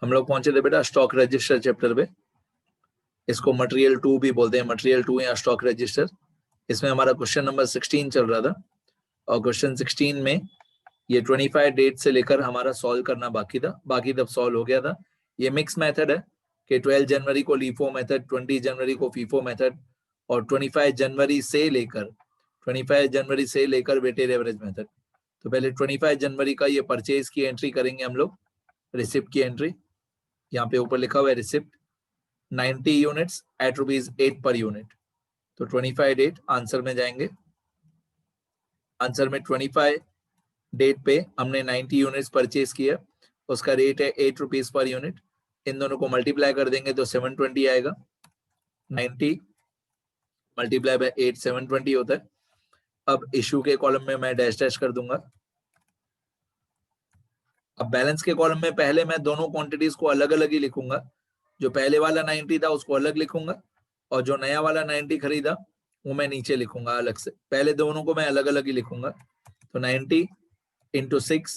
हम लोग पहुंचे थे बेटा स्टॉक रजिस्टर चैप्टर पे। इसको मटेरियल 2 भी बोलते हैं, मटेरियल 2 या स्टॉक रजिस्टर। इसमें हमारा क्वेश्चन नंबर 16 चल रहा था और क्वेश्चन 16 में ये 25 डेट से लेकर हमारा सॉल्व करना बाकी था, बाकी तब सॉल्व हो गया था। ये मिक्स मेथड है कि 12 जनवरी को लीफो मेथड, 20 जनवरी को फीफो मेथड और 25 जनवरी से लेकर वेटेड एवरेज मेथड। तो पहले 25 जनवरी का ये परचेज की एंट्री करेंगे हम लोग, रिसिप्ट की एंट्री। यहाँ पे ऊपर लिखा हुआ है receipt 90 units at ₹8 per unit. तो 25 डेट आंसर में जाएंगे। आंसर में 25 डेट पे हमने 90 यूनिट्स परचेज किया, उसका रेट है ₹8 पर यूनिट। इन दोनों को मल्टीप्लाई कर देंगे तो 720 आएगा। 90 मल्टीप्लाई बाय 8 720 होता है। अब इशू के कॉलम में मैं डैश डैश कर दूंगा। अब बैलेंस के कॉलम में पहले मैं दोनों क्वांटिटीज को अलग अलग ही लिखूंगा। जो पहले वाला 90 था उसको अलग लिखूंगा और जो नया वाला 90 खरीदा वो मैं नीचे लिखूंगा अलग से। पहले दोनों को मैं अलग अलग ही लिखूंगा। तो 90 इंटू 6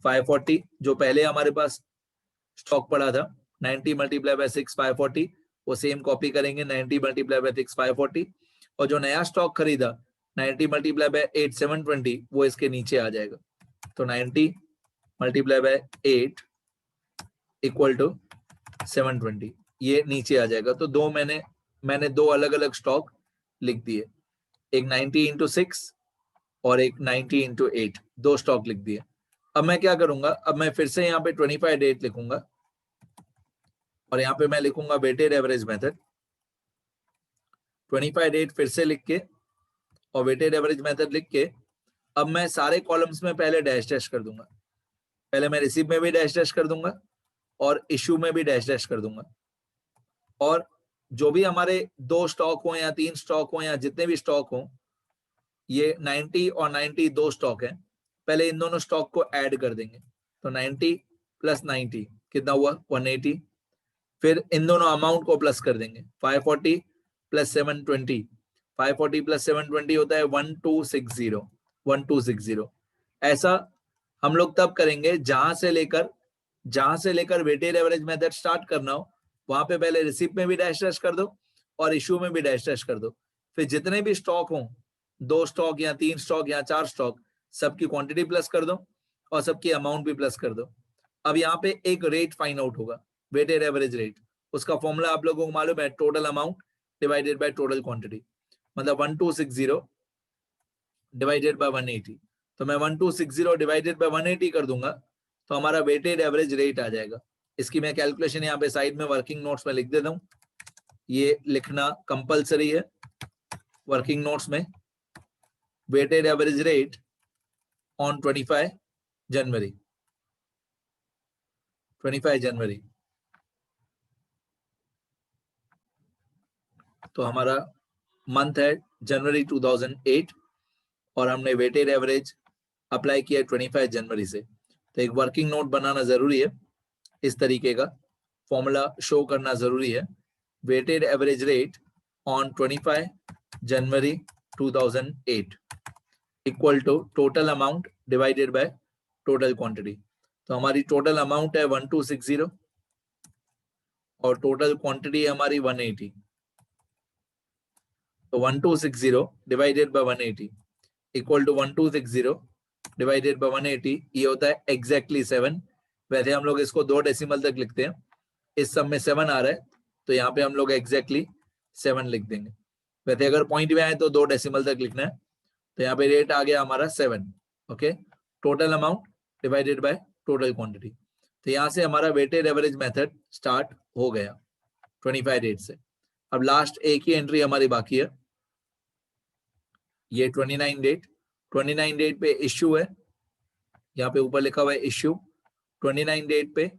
540, जो पहले हमारे पास स्टॉक पड़ा था 90 मल्टीप्लाई बाय 6 540, वो सेम कॉपी करेंगे 90 मल्टीप्लाई बाय 6 540। और जो नया स्टॉक खरीदा 90 मल्टीप्लाई बाय 8 720, वो इसके नीचे आ जाएगा। तो 90 मल्टीप्लाई बाय 8 इक्वल टू 720, ये नीचे आ जाएगा। तो दो मैंने दो अलग अलग स्टॉक लिख दिए, एक 90 इंटू 6 और एक 90 इंटू 8, दो स्टॉक लिख दिए। अब मैं क्या करूंगा, अब मैं फिर से यहाँ पे 25 डेट लिखूंगा और यहाँ पे मैं लिखूंगा वेटेड एवरेज मेथड। 25 डेट फिर से लिख के और वेटेड एवरेज मेथड लिख के अब मैं सारे कॉलम्स में पहले डैश डैश कर दूंगा। पहले मैं रिसीव में भी डैश डैश कर दूंगा और इशू में भी डैश डैश कर दूंगा। और जो भी हमारे दो स्टॉक हो या तीन स्टॉक हो या जितने भी स्टॉक हो, ये 90 और 90 दो स्टॉक हैं, पहले इन दोनों स्टॉक को ऐड कर देंगे। तो 90 प्लस 90 कितना हुआ 180। फिर इन दोनों अमाउंट को प्लस कर देंगे 540 प्लस 720, 540 प्लस 720 होता है 1260। ऐसा हम लोग तब करेंगे जहां से लेकर वेटेड एवरेज मेथड स्टार्ट करना हो, वहां पे पहले रिसिप्ट में भी डैश डैश कर दो और इशू में भी डैश डैश कर दो। फिर जितने भी स्टॉक हो, दो स्टॉक या तीन स्टॉक या चार स्टॉक, सबकी क्वांटिटी प्लस कर दो और सबकी अमाउंट भी प्लस कर दो। अब यहाँ पे एक रेट फाइंड आउट होगा, वेटेड एवरेज रेट। उसका फॉर्मूला आप लोगों को मालूम है, total amount divided by total quantity, मतलब 1260 डिवाइडेड बाय 180। तो मैं 1260 डिवाइडेड बाय 180 कर दूंगा तो हमारा वेटेड एवरेज रेट आ जाएगा। इसकी मैं कैलकुलेशन यहाँ पे साइड में वर्किंग नोट्स में लिख देता हूँ, ये लिखना कंपलसरी है वर्किंग नोट्स में। वेटेड एवरेज रेट ऑन 25 जनवरी। तो हमारा मंथ है जनवरी 2008 और हमने वेटेड एवरेज अप्लाई किया 25 जनवरी से। तो एक वर्किंग नोट बनाना जरूरी है, इस तरीके का फॉर्मूला शो करना जरूरी है। Weighted average rate on 25 January 2008 equal to total amount divided by total quantity. तो हमारी टोटल अमाउंट है 1260 और टोटल क्वांटिटी है हमारी 180। तो 1260 divided by 180 equal to 1260 divided by 180, ये होता है एग्जैक्टली 7। वैसे हम लोग इसको 2 डेसिमल तक लिखते हैं, इस सब में 7 आ रहा है तो यहाँ पे हम लोग एग्जैक्टली 7 लिख देंगे। वैसे अगर पॉइंट में आए तो 2 डेसिमल तक लिखना है। तो यहाँ पे रेट आ गया हमारा 7। Okay, total amount divided by total quantity. तो यहाँ से हमारा वेटेड एवरेज मेथड स्टार्ट हो गया 25 डेट से। अब लास्ट एक ही एंट्री हमारी बाकी है, ये 29 डेट। 29 डेट पे इश्यू है, यहाँ पे ऊपर लिखा हुआ है इश्यू 29 डेट पे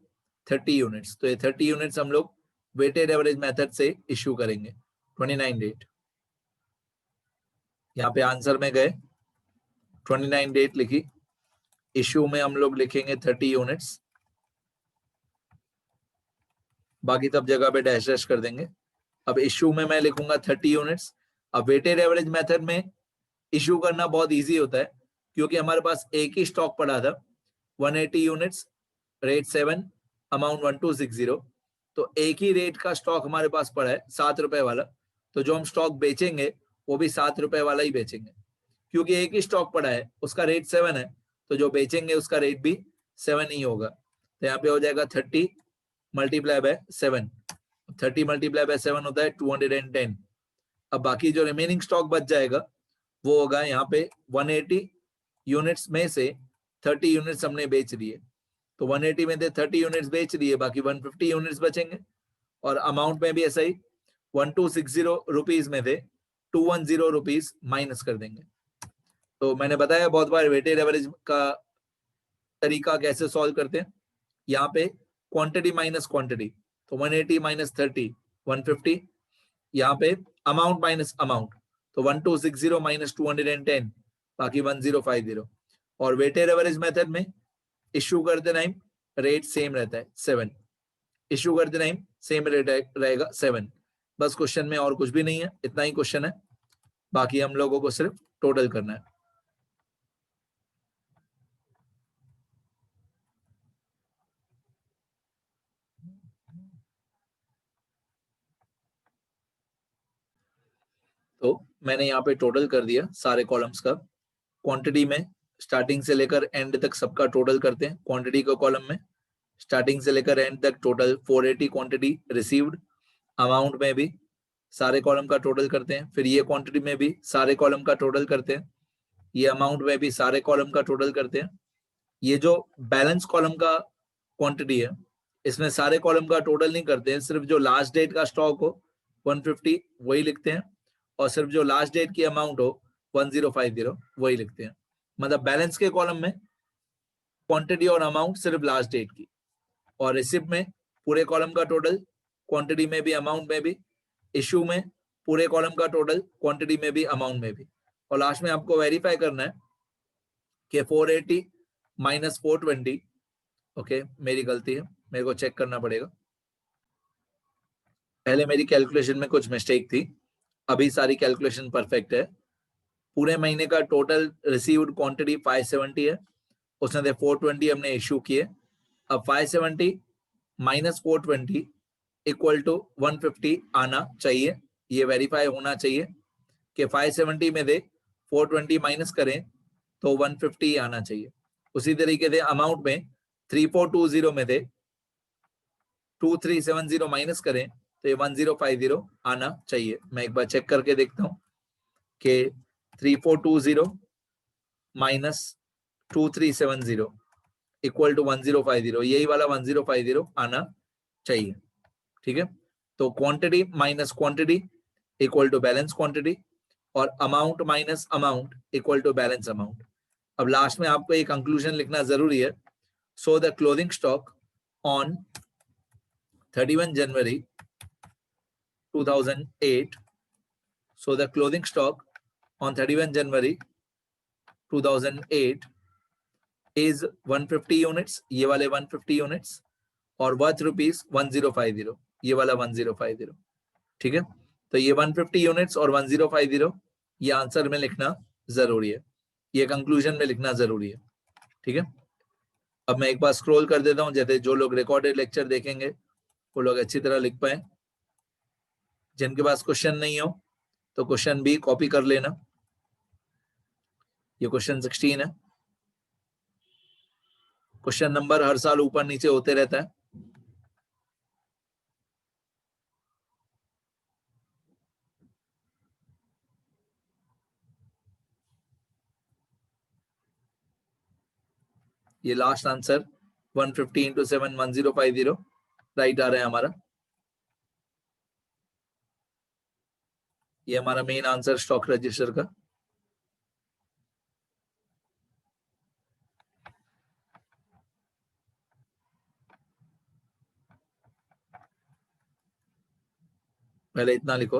30 यूनिट्स। तो ये 30 यूनिट्स हम लोग वेटेड एवरेज मेथड से इश्यू करेंगे 29 डेट। यहाँ पे आंसर में गए 29 डेट लिखी, इश्यू में हम लोग लिखेंगे 30 यूनिट्स, बाकी सब जगह पे डैश डैश कर देंगे। अब इश्यू में मैं लिखूंगा 30 यूनिट्स। अब वेटेड एवरेज मेथड में इश्यू करना बहुत इजी होता है क्योंकि हमारे पास एक ही स्टॉक पड़ा था 180 यूनिट्स, रेट 7, अमाउंट 1260, तो एक ही रेट का स्टॉक हमारे पास पड़ा है 7 रुपए वाला, तो जो हम स्टॉक बेचेंगे वो भी 7 रुपए वाला ही बेचेंगे, क्योंकि एक ही स्टॉक पड़ा है, उसका रेट 7 है, तो जो बेचेंगे उसका रेट भी 7 ही होगा। तो यहाँ पे हो जाएगा 30 मल्टीप्लाई बाय 7, 30 मल्टीप्लाई बाय 7 होता है 210। अब बाकी जो रिमेनिंग स्टॉक बच जाएगा वो होगा यहाँ पे 180 यूनिट्स में से 30 यूनिट्स हमने बेच दिए, तो 180 में से 30 यूनिट्स बेच दिए, बाकी 150 यूनिट्स बचेंगे। और अमाउंट में भी ऐसा ही 1260 रुपीज में से 210 रुपीज माइनस कर देंगे। तो मैंने बताया बहुत बार वेटेड एवरेज का तरीका कैसे सॉल्व करते हैं। यहाँ पे क्वांटिटी माइनस क्वांटिटी, तो 180 माइनस 30 150, यहाँ पे अमाउंट माइनस अमाउंट, तो 1260 माइनस 210 बाकी 1050। और वेटेड एवरेज मेथड में इश्यू करते टाइम रेट सेम रहता है 7, इश्यू करते टाइम सेम रेट रहेगा 7। बस क्वेश्चन में और कुछ भी नहीं है, इतना ही क्वेश्चन है, बाकी हम लोगों को सिर्फ टोटल करना है। तो मैंने यहाँ पे टोटल कर दिया सारे कॉलम्स का। क्वांटिटी में स्टार्टिंग से लेकर एंड तक सबका टोटल करते हैं। क्वांटिटी के कॉलम में स्टार्टिंग से लेकर एंड तक टोटल 480 क्वांटिटी रिसीव्ड। अमाउंट में भी सारे कॉलम का टोटल करते हैं, फिर ये क्वांटिटी में भी सारे कॉलम का टोटल करते हैं, ये अमाउंट में भी सारे कॉलम का टोटल करते हैं। ये जो बैलेंस कॉलम का क्वांटिटी है इसमें सारे कॉलम का टोटल नहीं करते हैं, सिर्फ जो लास्ट डेट का स्टॉक हो 150 वही लिखते हैं, और सिर्फ जो लास्ट डेट की अमाउंट हो 1050 वही लिखते हैं। मतलब बैलेंस के कॉलम में क्वांटिटी और अमाउंट सिर्फ लास्ट डेट की, और रिसिप्ट में पूरे कॉलम का टोटल, क्वांटिटी में भी अमाउंट में भी, इशू में पूरे कॉलम का टोटल, क्वांटिटी में भी अमाउंट में भी। और लास्ट में आपको वेरीफाई करना है कि 480 माइनस 420, ओके मेरी गलती है, मेरे को चेक करना पड़ेगा, पहले मेरी कैलकुलेशन में कुछ मिस्टेक थी, अभी सारी कैलकुलेशन परफेक्ट है। पूरे महीने का टोटल रिसीव्ड क्वांटिटी 570 है, उसमें से 420 हमने इशू किए। अब 570 माइनस 420 इक्वल टू 150 आना चाहिए, ये वेरीफाई होना चाहिए कि 570 में से 420 माइनस करें तो 150 आना चाहिए। उसी तरीके से अमाउंट में 3420 में से 2370 माइनस करें तो ये 1050 आना चाहिए। मैं एक बार चेक करके देखता हूँ कि 3420 माइनस 2370 इक्वल टू 1050, यही वाला 1050 आना चाहिए। ठीक है, तो quantity minus quantity equal to balance quantity, और amount minus amount equal to balance amount. अब लास्ट में आपको एक कंक्लूजन लिखना जरूरी है। So the clothing stock on 31 January 2008, so the clothing stock on 31 January 2008 is 150 units, ये वाले 150 यूनिट्स, और वर्थ रुपीज 1050, ये वाला 1050। ठीक है, तो ये 150 यूनिट्स और 1050 ये आंसर में लिखना जरूरी है, ये कंक्लूजन में लिखना जरूरी है। ठीक है, अब मैं एक बार स्क्रॉल कर देता हूं, जैसे जो लोग रिकॉर्डेड लेक्चर देखेंगे वो लोग अच्छी तरह लिख पाए। जिनके पास क्वेश्चन नहीं हो तो क्वेश्चन भी कॉपी कर लेना। ये क्वेश्चन 16 है, क्वेश्चन नंबर हर साल ऊपर नीचे होते रहता है। ये लास्ट आंसर 150 इंटू 7 1050 राइट आ रहा है हमारा। ये हमारा मेन आंसर स्टॉक रजिस्टर का। पहले इतना लिखो,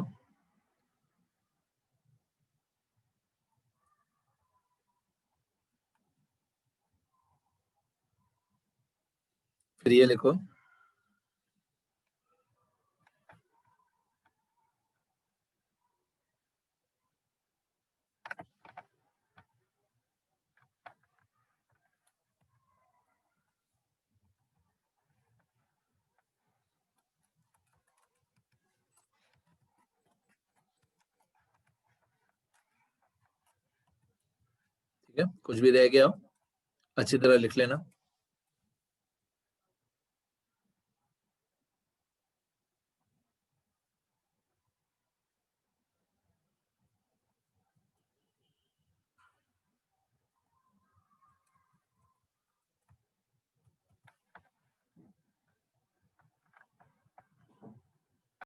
फिर ये लिखो, ठीक है, कुछ भी रह गया हो अच्छी तरह लिख लेना।